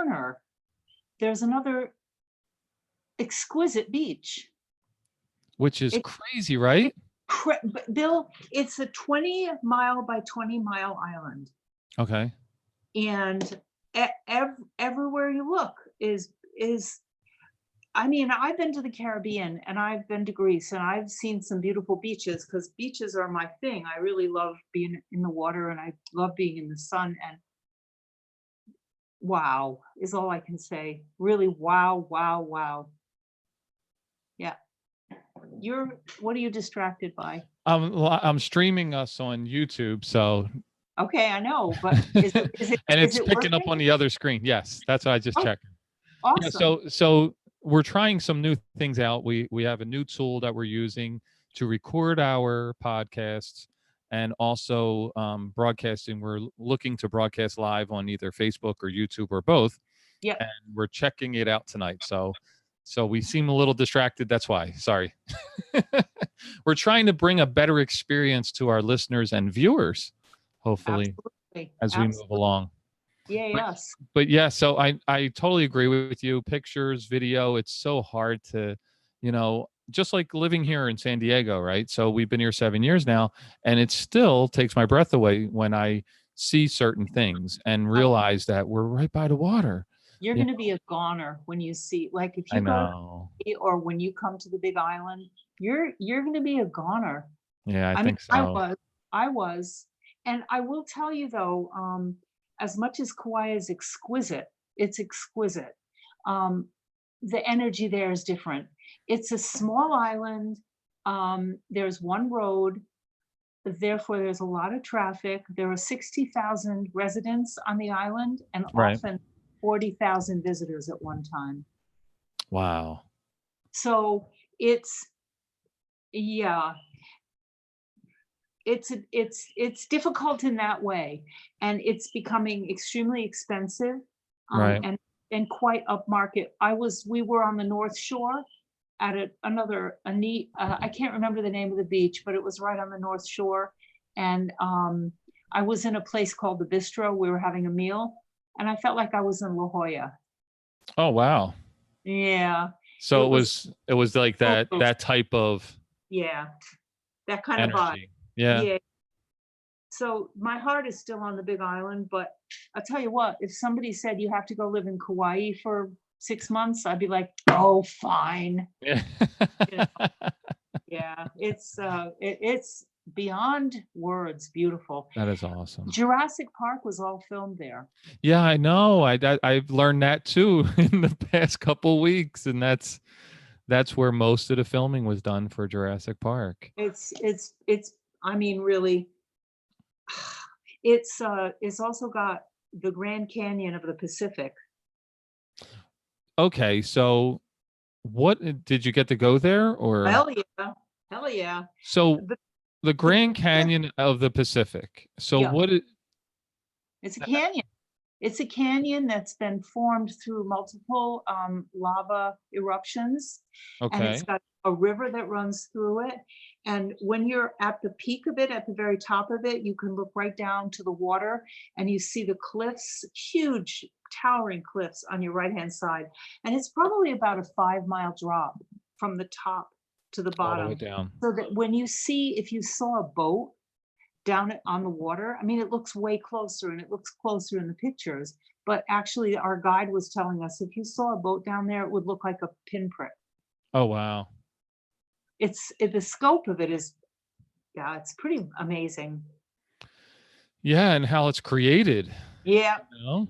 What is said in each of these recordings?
corner, there's another exquisite beach. Which is crazy, right? But Bill, it's a 20-mile by 20-mile island. Okay. And everywhere you look is I mean, I've been to the Caribbean and I've been to Greece and I've seen some beautiful beaches, because beaches are my thing. I really love being in the water and I love being in the sun, and wow is all I can say. Really, wow, wow, wow. Yeah. What are you distracted by? Well, I'm streaming us on YouTube, so Okay, I know, but is and it's it picking up working? on the other screen. Yes, that's what I just Oh, checked. Yeah, awesome. so we're trying some new things out. We have a new tool that we're using to record our podcasts, and also broadcasting. We're looking to broadcast live on either Facebook or YouTube or both. Yeah. And we're checking it out tonight. So we seem a little distracted. That's why. Sorry. We're trying to bring a better experience to our listeners and viewers, hopefully, Absolutely. as we move along. Yeah, yes. But yeah, so I totally agree with you. Pictures, video, it's so hard to, just like living here in San Diego, right? So we've been here 7 years now, and it still takes my breath away when I see certain things and realize that we're right by the water. You're going to be a goner when you see, like, if I you go know. or when you come to the Big Island, you're going to be a goner. Yeah, I mean, think so. I was, and I will tell you though, as much as Kauai is exquisite, it's exquisite. The energy there is different. It's a small island. There's one road. Therefore, there's a lot of traffic. There are 60,000 residents on the island, and Right. often 40,000 visitors at one time. Wow. So it's, yeah, it's difficult in that way, and it's becoming extremely expensive, Right. and quite upmarket. We were on the North Shore at a neat, I can't remember the name of the beach, but it was right on the North Shore. And I was in a place called the Bistro. We were having a meal, and I felt like I was in La Jolla. Oh, wow. Yeah. So it was like that type of Yeah, that kind of vibe. energy. Yeah. Yeah. So my heart is still on the Big Island, but I'll tell you what, if somebody said you have to go live in Kauai for 6 months, I'd be like, oh, fine. Yeah. Yeah, it's beyond words beautiful. That is awesome. Jurassic Park was all filmed there. Yeah, I know. I've learned that too in the past couple weeks, and that's where most of the filming was done for Jurassic Park. It's I mean, really, it's also got the Grand Canyon of the Pacific. Okay, so what did you get to go there, or? Hell yeah. So the Grand Canyon of the Pacific. So yeah. It's a canyon. It's a canyon that's been formed through multiple lava eruptions. Okay. And it's got a river that runs through it. And when you're at the peak of it, at the very top of it, you can look right down to the water and you see the cliffs, huge towering cliffs on your right-hand side. And it's probably about a 5-mile drop from the top to the bottom. All the way down. So that if you saw a boat down on the water, I mean, it looks way closer, and it looks closer in the pictures, but actually our guide was telling us if you saw a boat down there, it would look like a pinprick. Oh, wow. The scope of it is, yeah, it's pretty amazing. Yeah, and how it's created. Yeah. You know?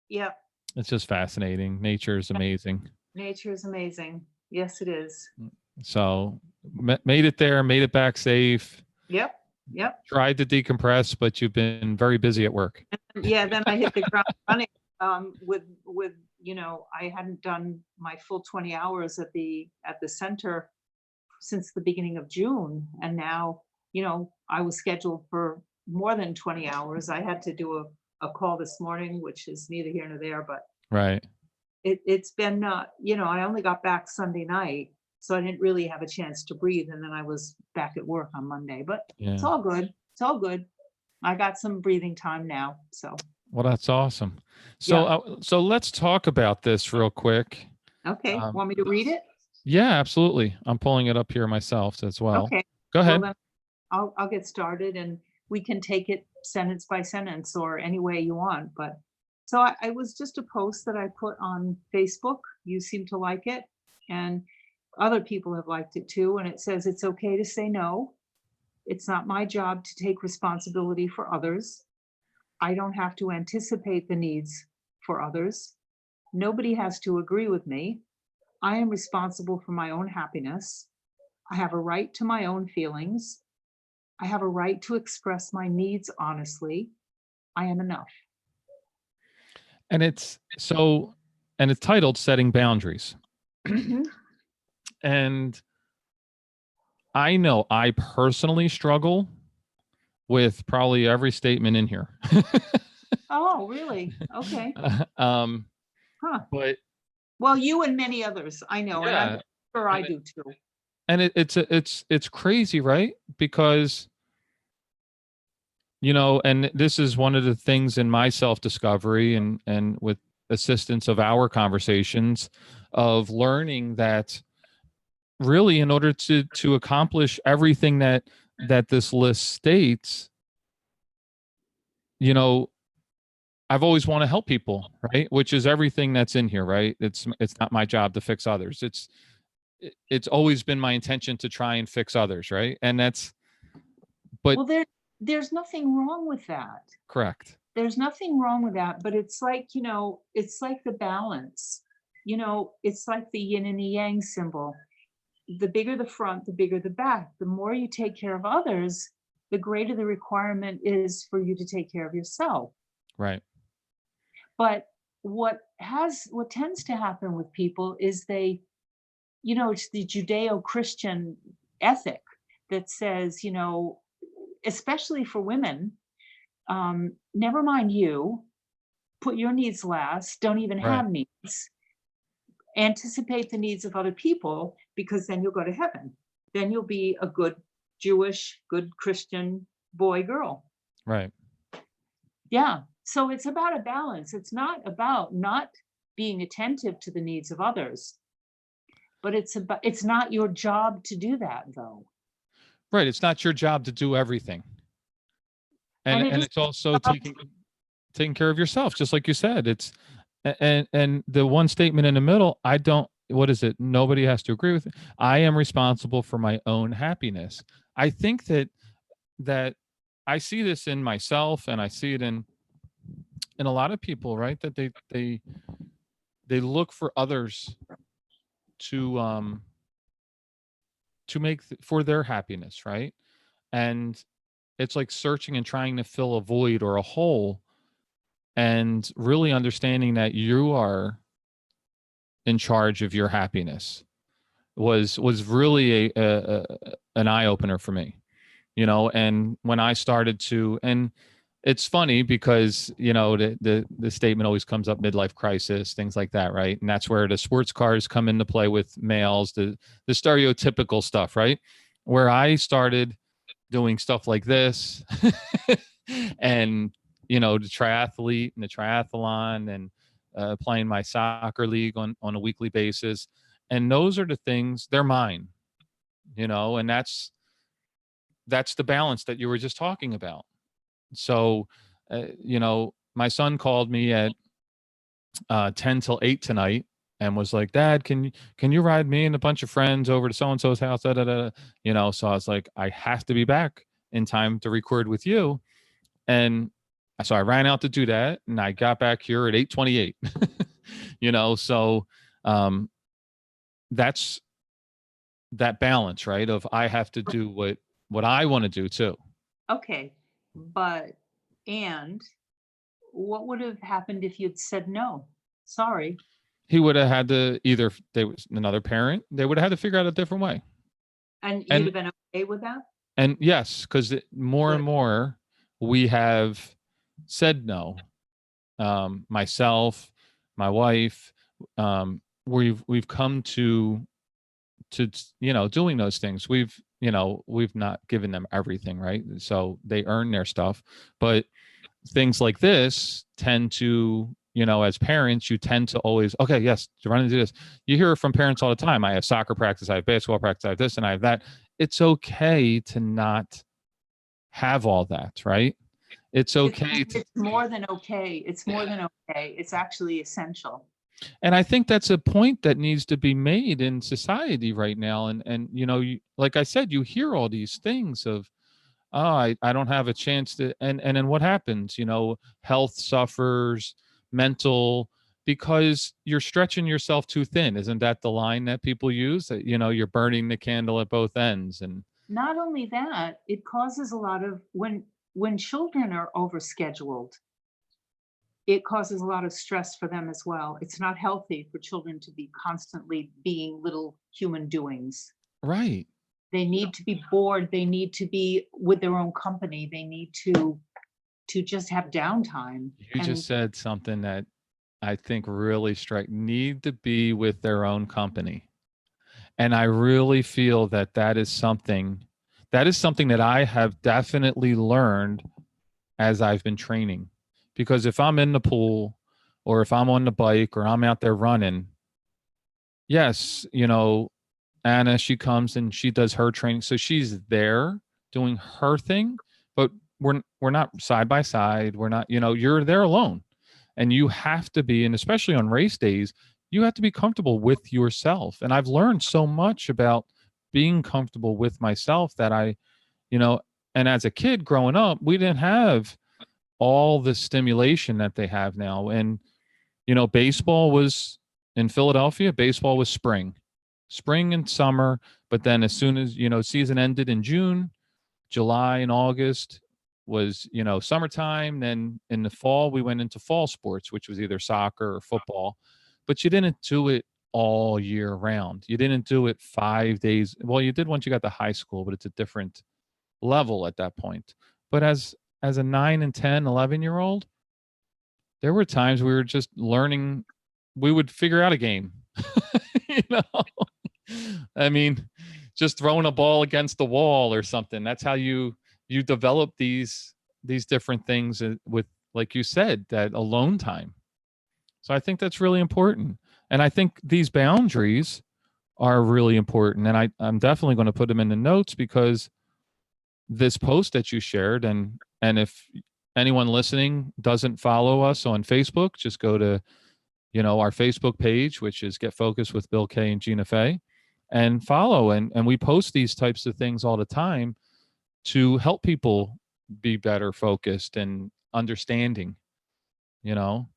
Yeah. It's just fascinating. Nature is amazing. Nature is amazing. Yes, it is. So made it there, made it back safe. Yep. Tried to decompress, but you've been very busy at work. Yeah, then I hit the ground running with I hadn't done my full 20 hours at the center since the beginning of June, and now I was scheduled for more than 20 hours. I had to do a call this morning, which is neither here nor there, but right. It's been I only got back Sunday night, so I didn't really have a chance to breathe, and then I was back at work on Monday. But It's all good. It's all good. I got some breathing time now, so Well, that's awesome. So, Yeah. so let's talk about this real quick. Okay. Um, Want me to read it? yeah, absolutely. I'm pulling it up here myself as well. Okay. Go Well, ahead. then I'll get started and we can take it sentence by sentence or any way you want. But so I was just a post that I put on Facebook. You seem to like it, and other people have liked it too. And it says it's okay to say no. It's not my job to take responsibility for others. I don't have to anticipate the needs for others. Nobody has to agree with me. I am responsible for my own happiness. I have a right to my own feelings. I have a right to express my needs honestly. I am enough. And it's so, and it's titled Setting Boundaries. Mhm. And I know I personally struggle with probably every statement in here. Oh, really? Okay. um, Huh. but Well, you and many others, I know, and I'm yeah, sure I and do too. it's crazy, right? Because and this is one of the things in my self discovery and with assistance of our conversations of learning that really in order to accomplish everything that this list states, you know I've always want to help people, right? Which is everything that's in here, right? It's not my job to fix others. It's always been my intention to try and fix others, right? And that's but Well, there's nothing wrong with that. correct. There's nothing wrong with that, but it's like, it's like the balance. It's like the yin and the yang symbol. The bigger the front, the bigger the back. The more you take care of others, the greater the requirement is for you to take care of yourself. Right. But what tends to happen with people is it's the Judeo-Christian ethic that says, especially for women, never mind you, put your needs last, don't even Right. have needs, anticipate the needs of other people because then you'll go to heaven. Then you'll be a good Jewish, good Christian boy, girl. Right. Yeah. So it's about a balance. It's not about not being attentive to the needs of others, but it's not your job to do that though. Right. It's not your job to do everything. And it And is it's also job taking care of yourself, just like you said. It's and the one statement in the middle, I don't what is it? Nobody has to agree with it. I am responsible for my own happiness. I think that I see this in myself and I see it in a lot of people, right? That they look for others to um to make for their happiness, right? And it's like searching and trying to fill a void or a hole and really understanding that you are in charge of your happiness was really an eye opener for me, and when I started to and it's funny because the statement always comes up, midlife crisis, things like that, right? And that's where the sports cars come into play with males, the stereotypical stuff, right? Where I started doing stuff like this and the triathlete and the triathlon and playing my soccer league on a weekly basis, and those are the things, they're mine, and that's the balance that you were just talking about. So my son called me at 10 till 8 tonight and was like, Dad, can you ride me and a bunch of friends over to so and so's house, da, da, da. So I was like, I have to be back in time to record with you. And so I ran out to do that, and I got back here at 8:28. So um, that's that balance, right? Of I have to do what I want to do too. okay. But and what would have happened if you'd said no? Sorry. He would have had to either they was another parent. They would have had to figure out a different way. And you'd And have been okay with that? yes, because more and Good. more we have said no. Myself, my wife, we've come to doing those things. We've not given them everything, right? So they earn their stuff, but things like this tend to, as parents, you tend to always, okay, yes, to run and do this. You hear from parents all the time. I have soccer practice, I have basketball practice, I have this and I have that. It's okay to not have all that, right? It's okay to, It's more than okay. It's more than okay. It's actually essential. and I think that's a point that needs to be made in society right now. And like I said, you hear all these things of, oh, I don't have a chance to, and then what happens? Health suffers, mental, because you're stretching yourself too thin. Isn't that the line that people use? That you're burning the candle at both ends, and Not only that, it causes a lot of when children are overscheduled, it causes a lot of stress for them as well. It's not healthy for children to be constantly being little human doings. right. They need to be bored. They need to be with their own company. They need to just have downtime. You And just said something that I think really need to be with their own company. And I really feel that that is something that I have definitely learned as I've been training. Because if I'm in the pool or if I'm on the bike or I'm out there running, yes, Anna, she comes and she does her training. So she's there doing her thing, but we're not side by side. We're not, you're there alone. And you have to be, and especially on race days, you have to be comfortable with yourself. And I've learned so much about being comfortable with myself that you know, and as a kid growing up, we didn't have all the stimulation that they have now. And, baseball was in Philadelphia, baseball was spring and summer. But then as soon as, season ended in June, July and August was, summertime. Then in the fall, we went into fall sports, which was either soccer or football. But you didn't do it all year round. You didn't do it 5 days. Well, you did once you got to high school, but it's a different level at that point. But as a 9 and 10, 11-year old, there were times we were just learning. We would figure out a game. you I mean, just throwing a ball against the wall or something. That's how you develop these different things with, like you said, that alone time. So I think that's really important. And I think these boundaries are really important. And I'm definitely going to put them in the notes, because this post that you shared, and if anyone listening doesn't follow us on Facebook, just go to our Facebook page, which is Get Focused with Bill K and Gina Fay, and follow. And we post these types of things all the time to help people be better focused and understanding, you know?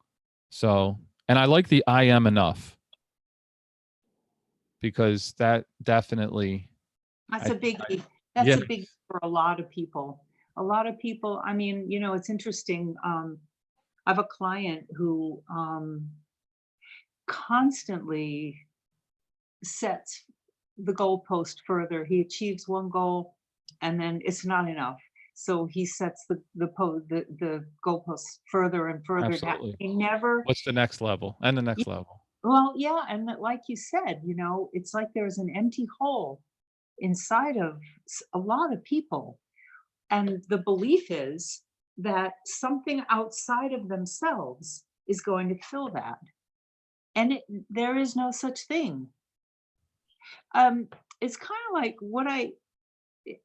So, and I like the I am enough, because that definitely, that's I, a biggie. That's yeah, a big for a lot of people. A lot of people, I mean, it's interesting. I have a client who constantly sets the goalpost further. He achieves one goal and then it's not enough. So he sets the goalpost further and further down. absolutely. He never, What's the next level and the next level? well, yeah, and like you said, it's like there's an empty hole inside of a lot of people. And the belief is that something outside of themselves is going to fill that. And there is no such thing. It's kind of like what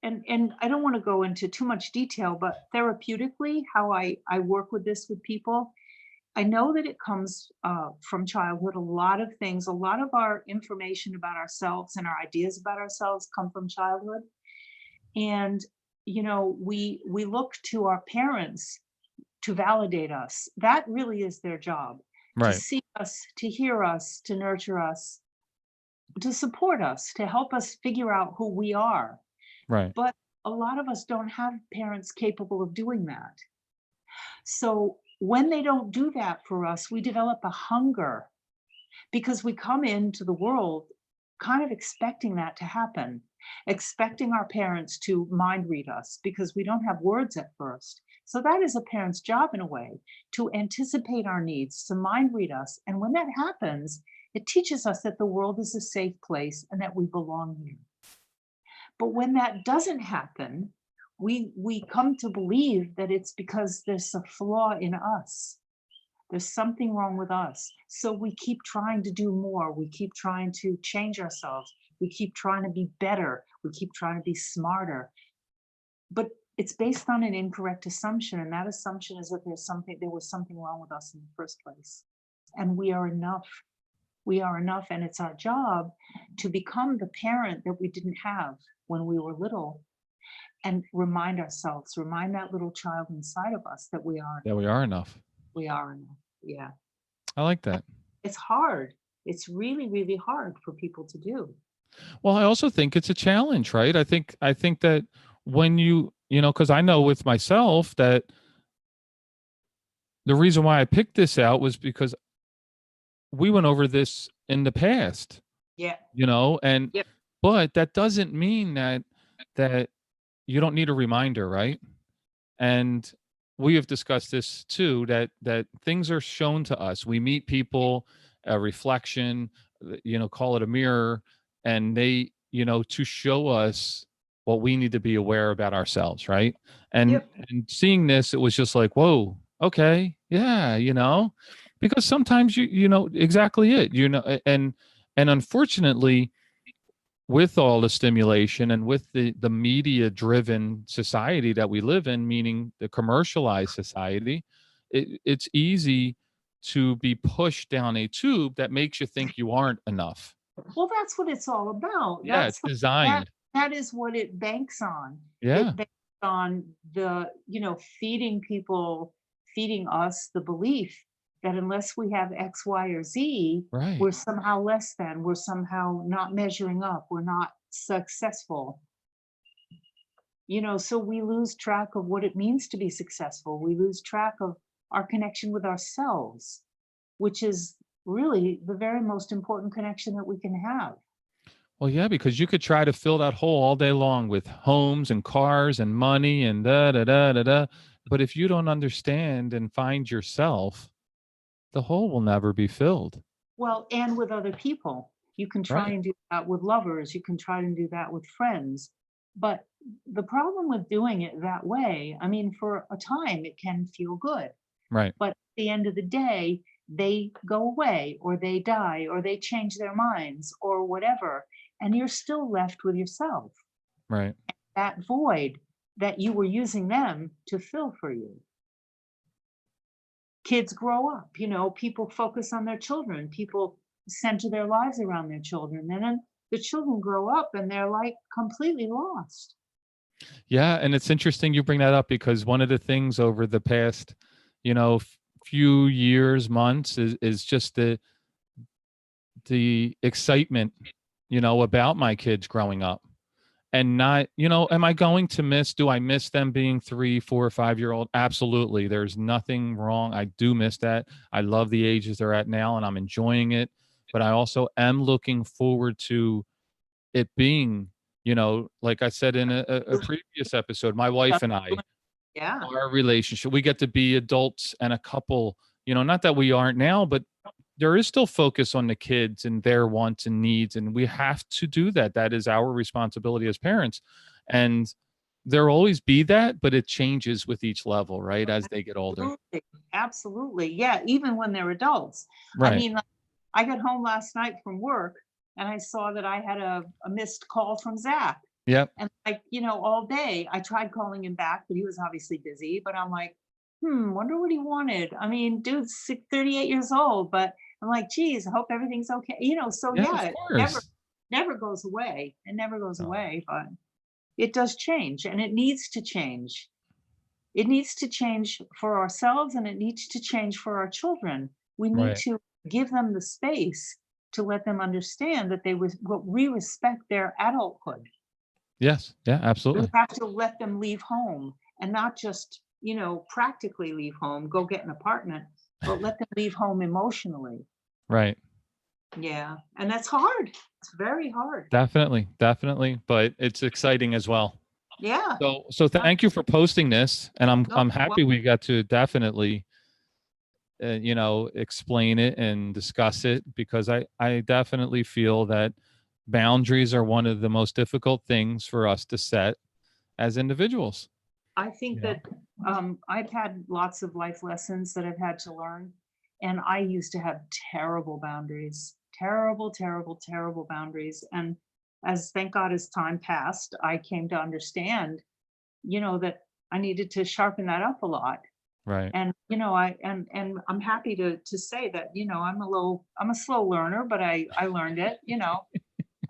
and I don't want to go into too much detail, but therapeutically, how I work with this with people, I know that it comes from childhood. A lot of things, a lot of our information about ourselves and our ideas about ourselves come from childhood. And we look to our parents to validate us. That really is their job, to Right, see us, to hear us, to nurture us, to support us, to help us figure out who we are. right, But a lot of us don't have parents capable of doing that. So when they don't do that for us, we develop a hunger, because we come into the world kind of expecting that to happen, expecting our parents to mind read us because we don't have words at first. So that is a parent's job in a way, to anticipate our needs, to mind read us. And when that happens, it teaches us that the world is a safe place and that we belong here. But when that doesn't happen, we come to believe that it's because there's a flaw in us. There's something wrong with us. So we keep trying to do more. We keep trying to change ourselves. We keep trying to be better. We keep trying to be smarter. But it's based on an incorrect assumption. And that assumption is that there was something wrong with us in the first place. And we are enough. We are enough. And it's our job to become the parent that we didn't have when we were little, and remind ourselves, remind that little child inside of us that we are, That we are enough. we are enough. Yeah. I like that. It's hard. It's really, really hard for people to do. Well, I also think it's a challenge, right? I think that when because I know with myself that the reason why I picked this out was because we went over this in the past, Yeah. and Yep. but that doesn't mean that you don't need a reminder, right? And we have discussed this too, that things are shown to us. We meet people, a reflection, call it a mirror, and they, to show us what we need to be aware about ourselves, right? And Yep. and seeing this, it was just like, whoa, okay, yeah, because sometimes exactly it, and unfortunately, with all the stimulation and with the media driven society that we live in, meaning the commercialized society, it's easy to be pushed down a tube that makes you think you aren't enough. Well, that's what it's all about. Yeah, it's That designed. that is what it banks on. Yeah, It banks on feeding people, feeding us the belief that unless we have X, Y, or Z, right. we're somehow less than, we're somehow not measuring up, we're not successful. So we lose track of what it means to be successful. We lose track of our connection with ourselves, which is really the very most important connection that we can have. Well, yeah, because you could try to fill that hole all day long with homes and cars and money and da da da da da. But if you don't understand and find yourself, the hole will never be filled. Well, and with other people. You can try Right. and do that with lovers, you can try and do that with friends. But the problem with doing it that way, I mean, for a time, it can feel good. Right. But at the end of the day, they go away or they die or they change their minds or whatever. And you're still left with yourself, Right. that void that you were using them to fill for you. Kids grow up, people focus on their children, people center their lives around their children, and then the children grow up and they're like completely lost. Yeah, and it's interesting you bring that up because one of the things over the past, few years, months is just the excitement, about my kids growing up. And not, am I going to do I miss them being 3, 4, 5 year old? Absolutely. There's nothing wrong. I do miss that. I love the ages they're at now and I'm enjoying it. But I also am looking forward to it being, like I said in a previous episode, my wife and I, Yeah. our relationship, we get to be adults and a couple, not that we aren't now, but there is still focus on the kids and their wants and needs, and we have to do that. That is our responsibility as parents. And there'll always be that, but it changes with each level, right? As they get older. Absolutely. Absolutely. Yeah, even when they're adults. I Right. mean, like, I got home last night from work and I saw that I had a missed call from Zach. Yep. And like, all day I tried calling him back, but he was obviously busy. But I'm like, wonder what he wanted. I mean, dude's 38 years old, but I'm like, geez, I hope everything's okay. So Yeah, yeah, of it never, course. never goes away. It never goes No. away, but it does change and it needs to change. It needs to change for ourselves and it needs to change for our children. We need Right. to give them the space to let them understand that we respect their adulthood. Yes. Yeah, We absolutely. have to let them leave home and not just, practically leave home, go get an apartment, but let them leave home emotionally. Right. Yeah. And that's hard. It's very hard. Definitely. Definitely. But it's exciting as well. Yeah. So thank you for posting this. And I'm No, I'm well, happy we got to definitely explain it and discuss it because I definitely feel that boundaries are one of the most difficult things for us to set. as individuals. I think You know? that I've had lots of life lessons that I've had to learn, and I used to have terrible boundaries, terrible, terrible, terrible boundaries. And as thank God as time passed, I came to understand, that I needed to sharpen that up a lot. Right. And and I'm happy to say that I'm a slow learner, but I learned it.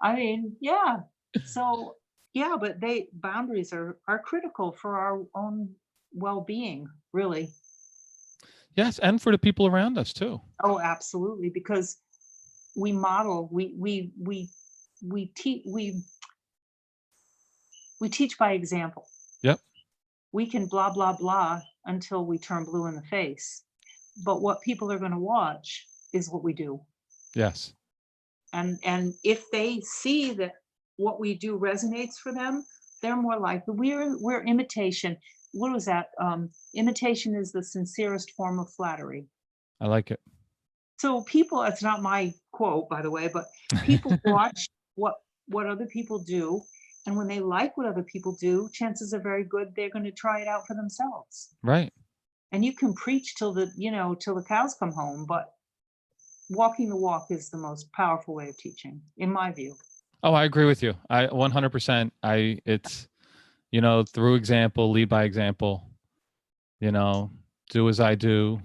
I mean, yeah. So, yeah, but they boundaries are critical for our own well-being, really. Yes, and for the people around us too. Oh, absolutely, because we model, we teach by example. Yep. We can blah blah blah until we turn blue in the face. But what people are going to watch is what we do. Yes. And if they see that what we do resonates for them, they're more likely. We're imitation. What was that? Imitation is the sincerest form of flattery. I like it. So people, it's not my quote, by the way, but people watch what other people do, and when they like what other people do, chances are very good they're going to try it out for themselves. Right. And you can preach till the cows come home, but walking the walk is the most powerful way of teaching, in my view. Oh, I agree with you. I 100%. It's, through example, lead by example, do as I do,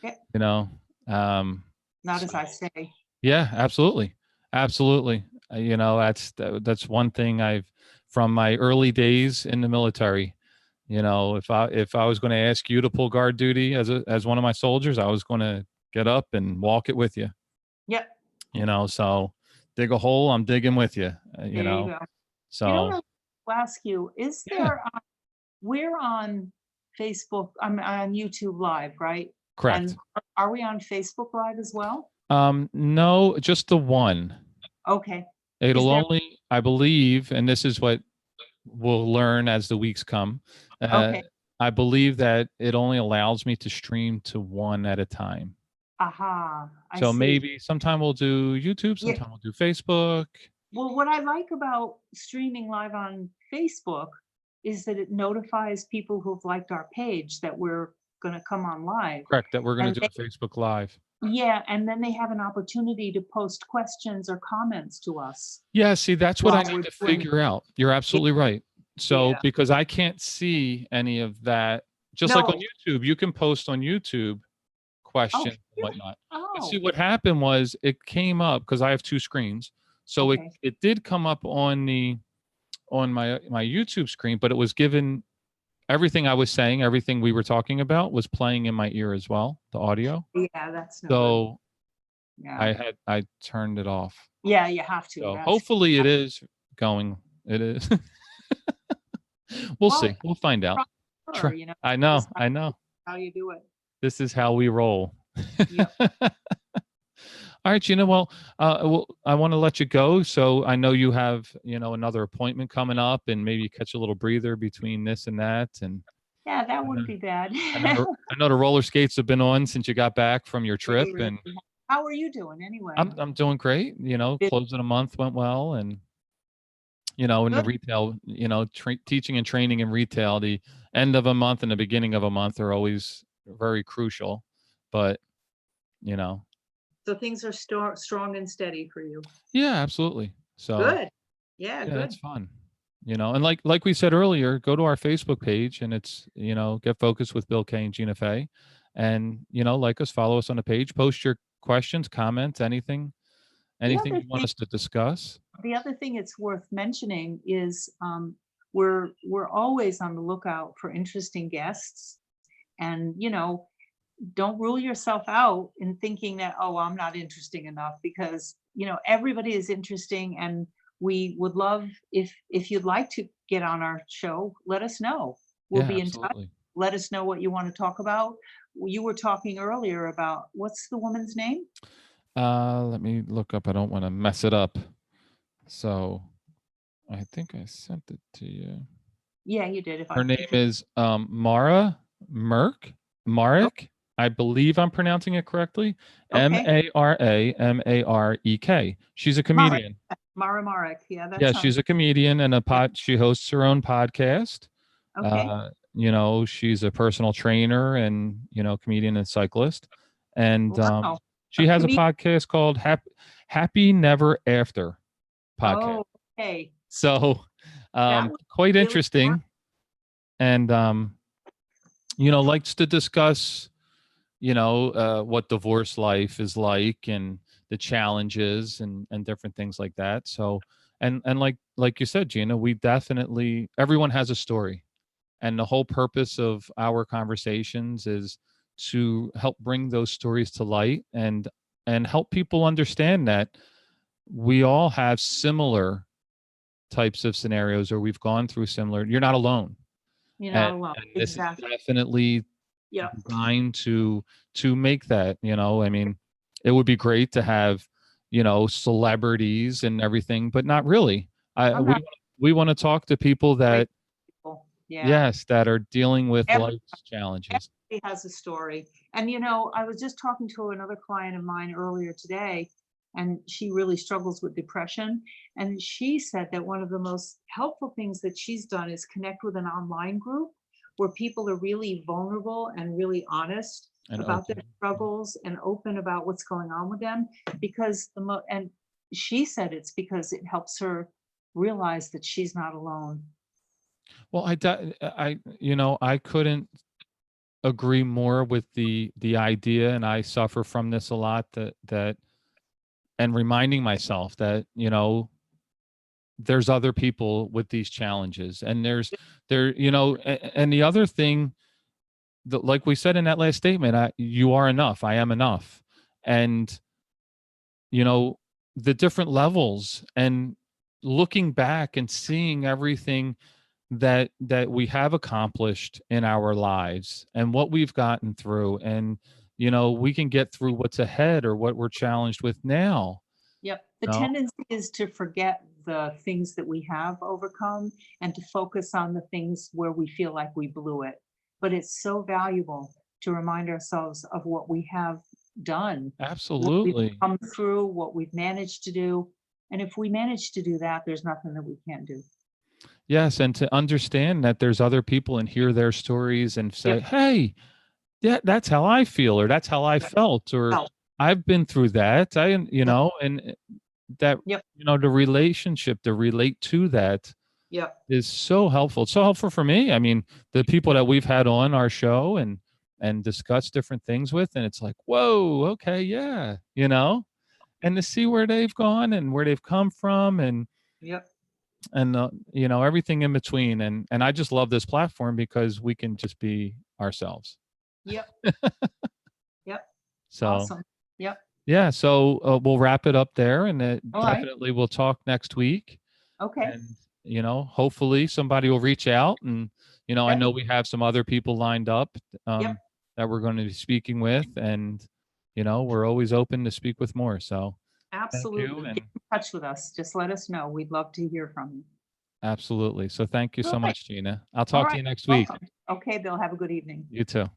Yeah, you know. not So, as I say. yeah, absolutely. Absolutely. That's one thing from my early days in the military, if I was going to ask you to pull guard duty as one of my soldiers, I was going to get up and walk it with you, Yep, so dig a hole, I'm digging with you, there you go. so I'll ask you, is yeah, there, we're on Facebook, I'm on YouTube Live, right? And correct. are we on Facebook Live as well? No, just the one. Okay. Is It'll there, only, I believe, and this is what we'll learn as the weeks come. Uh, okay, I believe that it only allows me to stream to one at a time. aha, I So see. maybe sometime we'll do YouTube, Yeah. sometime we'll do Facebook. Well, what I like about streaming live on Facebook is that it notifies people who've liked our page that we're gonna come on live. Correct, that we're going And to do a Facebook Live. yeah, and then they have an opportunity to post questions or comments to us Yeah, see, that's what I while need we're to doing figure out. You're it. absolutely right. So, Yeah. because I can't see any of that, just like on No. YouTube, you can post on YouTube Oh, questions and really? whatnot. But see, Oh, what happened was it came up because I have two screens. So it, okay. it did come up on my YouTube screen, but it was given everything I was saying, everything we were talking about was playing in my ear as well, the audio. Yeah, that's no good. So Yeah. I turned it off. Yeah, you have to. So That's hopefully it is going. It is. We'll well, see. We'll find out. sure, I know. just I know. how you do it. This is how we roll. Yep. All right, Gina. Well, I want to let you go. So I know you have, another appointment coming up, and maybe catch a little breather between this and that. And Yeah, that I know, wouldn't be bad. I know the roller skates have been on since you got back from your trip, and How are you doing anyway? I'm doing great. Good. Closing a month went well, and in the Good. retail, teaching and training in retail, the end of a month and the beginning of a month are always very crucial. But, you know, So things are strong and steady for you. yeah, absolutely. So Good. Yeah, yeah, good. that's fun. And like we said earlier, go to our Facebook page, and it's, Get Focused with Bill K and Gina Fay. And, like us, follow us on the page, post your questions, comments, anything The you other want thing us to discuss. the other thing it's worth mentioning is we're always on the lookout for interesting guests. And don't rule yourself out in thinking that, oh, I'm not interesting enough, because everybody is interesting, and we would love if you'd like to get on our show, let us know. We'll Yeah, be in touch. absolutely. Let us know what you want to talk about. You were talking earlier about, what's the woman's name? Let me look up. I don't want to mess it up. So I think I sent it to you. Yeah, you did. Her name is Mara Marek. I believe I'm pronouncing it correctly. Okay. Maramarek. She's a Marek. comedian. Mara Marek. Yeah, that Yeah, sounds she's a comedian and she hosts her own podcast. okay. She's a personal trainer and, comedian and cyclist. And Wow. she has a Comedian. podcast called Happy Never After podcast. Oh, okay. So That was quite really smart. interesting. And, likes to discuss, what divorce life is like and the challenges and different things like that. So, and like you said, Gina, everyone has a story. And the whole purpose of our conversations is to help bring those stories to light and help people understand that we all have similar types of scenarios, or we've gone through similar. You're not alone. You're not And, alone. and this is Exactly. definitely Yeah. designed to make that, I mean, it would be great to have, celebrities and everything, but not really. I I'm not we want to talk to people that, grateful. Yeah. yes, that are dealing with Every, life's challenges. everybody has a story. And I was just talking to another client of mine earlier today, and she really struggles with depression. And she said that one of the most helpful things that she's done is connect with an online group where people are really vulnerable and really honest And about their open. struggles and open about what's going on with them. Because and she said it's because it helps her realize that she's not alone. Well, I couldn't agree more with the idea, and I suffer from this a lot, that and reminding myself that, there's other people with these challenges, and and the other thing that, like we said in that last statement, you are enough, I am enough. And, you know, the different levels, and looking back and seeing everything that we have accomplished in our lives and what we've gotten through, and, we can get through what's ahead or what we're challenged with now. Yep. The No, tendency is to forget the things that we have overcome and to focus on the things where we feel like we blew it. But it's so valuable to remind ourselves of what we have done, what we've absolutely. come through, what we've managed to do. And if we manage to do that, there's nothing that we can't do. Yes, and to understand that there's other people and hear their stories and say, Yep. "Hey, yeah, that's how I feel," or "That's how I Right. felt," or Well, "I've been through that." yep. And that, Yep. the relationship to relate to that Yep. is so helpful. It's so helpful for me. I mean, the people Yep. that we've had on our show and discuss different things with, and it's like, whoa, okay, yeah, and to see where they've gone and where they've come from, Yep. and everything in between. And I just love this platform because we can just be ourselves. Yep. Yep. So Awesome. Yep. yeah, so we'll wrap it up there, and All right. definitely we'll talk next week. Okay. And hopefully somebody will reach out, and I Yep. know we have some other people lined up, Yep. that we're going to be speaking with, and we're always open to speak with more. So thank you. Absolutely. And Get in touch with us. Just let us know. We'd love to hear from you. absolutely, so thank you All so right. much, Gina. I'll All talk to right. you next week. Welcome. Okay, Bill. Have a good evening. You too.